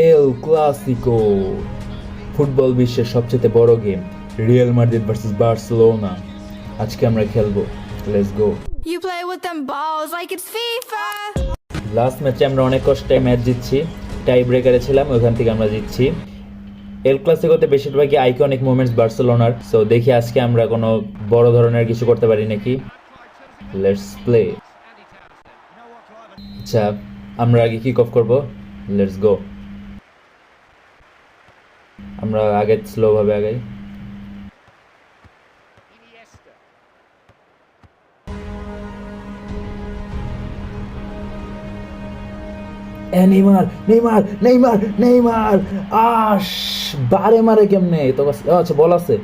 El Clasico, football বিশ্বের সবচেয়ে বড় game, Real Madrid versus Barcelona. আজকে আমরা খেলবো, let's go. You play with them balls like it's FIFA. Last ম্যাচে আমরা অনেক কষ্টে ম্যাচ জিতছি, টাই ব্রেকারে ছিলাম, ওখান থেকে আমরা জিতছি। এল ক্লাসিকোতে বেশিরভাগই আইকনিক মুভমেন্টস বার্সেলোনার, সো দেখি আজকে আমরা কোনো বড় ধরনের কিছু করতে পারি নাকি। Let's play. আচ্ছা, আমরা আগে কিক অফ করবো, লেটস গো। আমরা আগে স্লো ভাবে আগাই। নেইমার নেইমার নেইমার নেইমার, আশ বারে মারে কেমনে তো। আচ্ছা, বল আছে।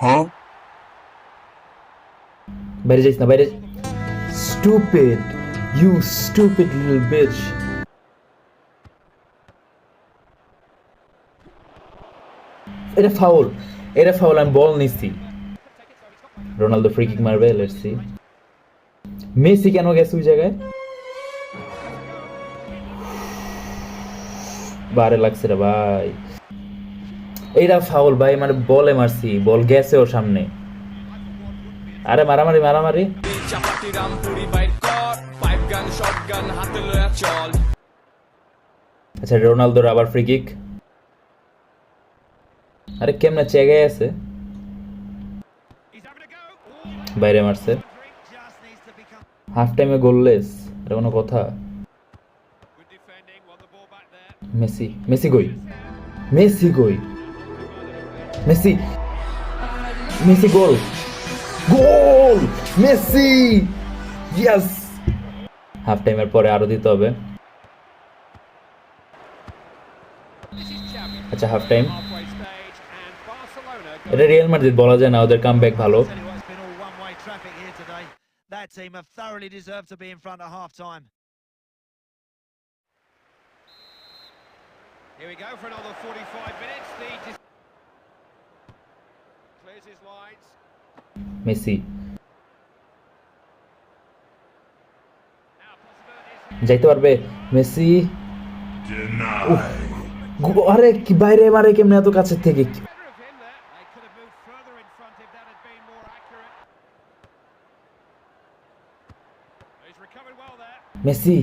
Huh? বাইরে যাইস না, বাইরে। Stupid, you stupid little bitch. এটা ফাউল, এটা ফাউল, আমি বল নিচ্ছি। রোনালদো ফ্রি কিক মারবে, লেটস সি। মেসি কেন গেছে ওই জায়গায়? বারে লাগছে রে ভাই, এইটা ফাউল ভাই, মানে বলে মারছি, বল গেছে ওর সামনে। আরে মারামারি মারামারি। আচ্ছা, রোনালদোর আবার ফ্রি কিক। আরে কেমনে চেগে আছে, বাইরে মারছে। হাফ টাইমে গোললেস, এটা কোনো কথা? মেসি, মেসি কই, মেসি কই, মেসি, মেসি গোল, গোল মেসি, ইয়েস। হাফ টাইমের পরে আরো দিতে হবে। আচ্ছা, হাফ টাইম। এটা রিয়াল মাদ্রিদ, বলা যায় না, ওদের কামব্যাক ভালো। That team have thoroughly deserved to be in front at half time. Here we go for another 45 minutes. Clears his lines. Messi যাইতে পারবে, মেসি। আরে কি বাইরে মারে কেমনে এত কাছের থেকে? মেসি,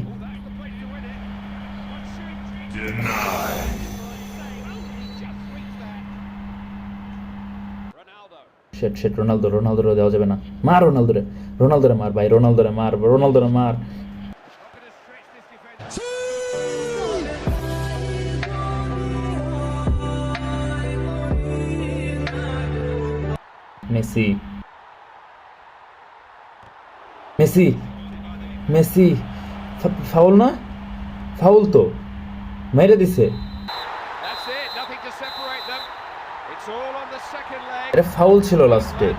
শেট শেট, রোনালদো, রোনালদোরে দেওয়া যাবে না। মার রোনালদোরে, রোনালদোরে মার ভাই, রোনালদোরে মার, রোনালদোরে মার। মেসি, মেসি, মেসি, ফাউল না? ফাউল তো, মেরে দিছে। এটা ফাউল ছিল লাস্টে।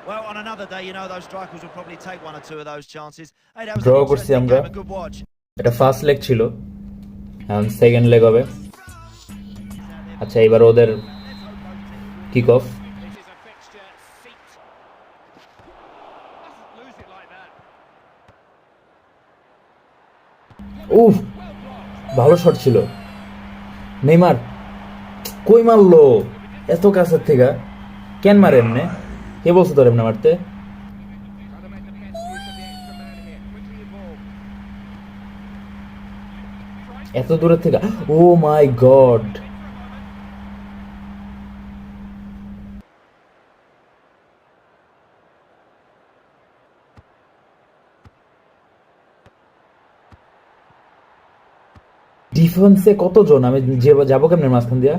Well, on another day, you know, those strikers will probably take one or two of those chances. Hey, that was draw an করছি interesting আমরা। game, a good watch. এটা ফার্স্ট লেগ ছিল, এখন সেকেন্ড লেগ হবে। আচ্ছা, এবার ওদের kick off. উফ, ভালো শট ছিল। নেইমার কই মারলো এত কাছের থেকে? কেন মারে এমনে? কে বলছে তোর এমনে মারতে? এত দূরের থেকে? ও মাই গড। ডিফেন্সে কতজন, আমি যাবো কেমনে মাঝখান দিয়া?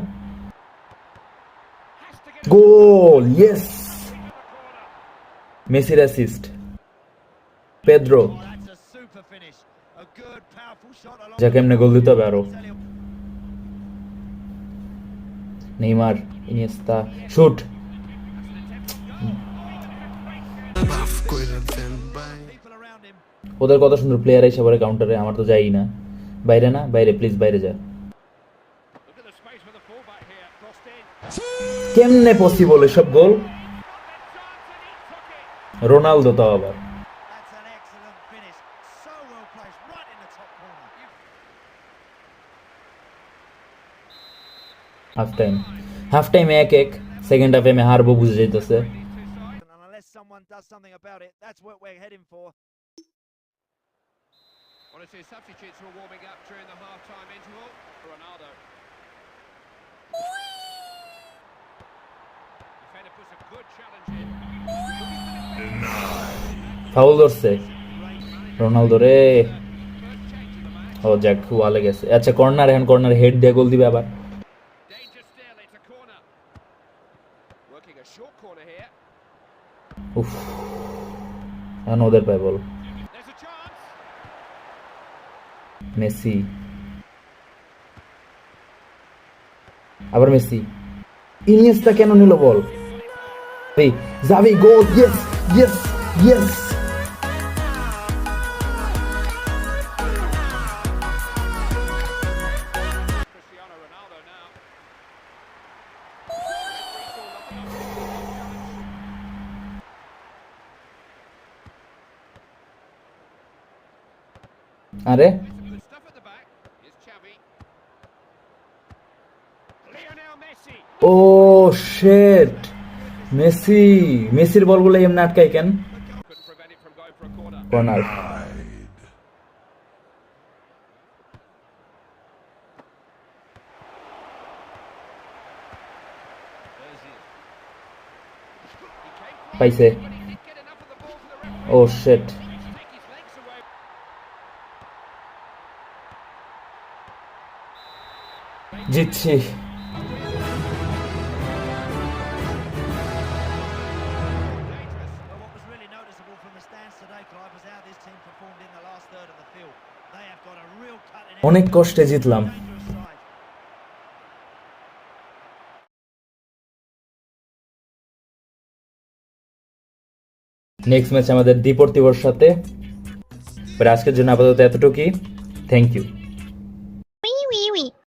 গোল, ইয়েস। মেসির অ্যাসিস্ট, পেদ্রো। যা কেমনে গোল দিতে হবে আরো। Neymar, Iniesta, shoot. ওদের কত সুন্দর প্লেয়ার এসে পরে কাউন্টারে, আমার তো যাই না। বাইরে না, বাইরে প্লিজ, বাইরে যা। কেমনে পসিবল এসব গোল? রোনালদো তো আবার। That's an excellent finish. So well placed, right in the top corner. Half time 1-1, second হাফে আমি হারবো বুঝে যাইতেছে। And unless someone does something about it, that's what we're heading for. Well, it is substitutes were warming up during the half-time interval. Ronaldo. Defender puts a good challenge in. Foul ধরছে Ronaldo রে। First change in the match. ও যাক, ওয়ালে গেছে। আচ্ছা, corner, এখন corner head দিয়ে গোল দিবে আবার। Danger still, it's a corner. Working a short corner here. উফ, এখন ওদের পায় বল। There's a chance. মেসি, আবার মেসি। ইনিয়েস্তা কেন নিল বল? Xavi goal, yes yes yes. Cristiano Ronaldo now. আরে Good stuff at the back. Here's Xavi. Lionel Messi. O sheet, মেসির বলগুলো এমনি আটকায় কেন? Couldn't prevent it from going for a corner. Corner. পাইছে। But he didn't get enough of the ball for the referee. Oh shit, To take his legs away. জিতছি। Dangerous. But what was really noticeable from the stands today, Clive, was how this team performed in the last third of the field. They have got a real cut in অনেক কষ্টে জিতলাম। dangerous side. Next match আমাদের ডিপোর্টিভোর সাথে। আজকের জন্য আপাতত এতটুকুই। Thank you.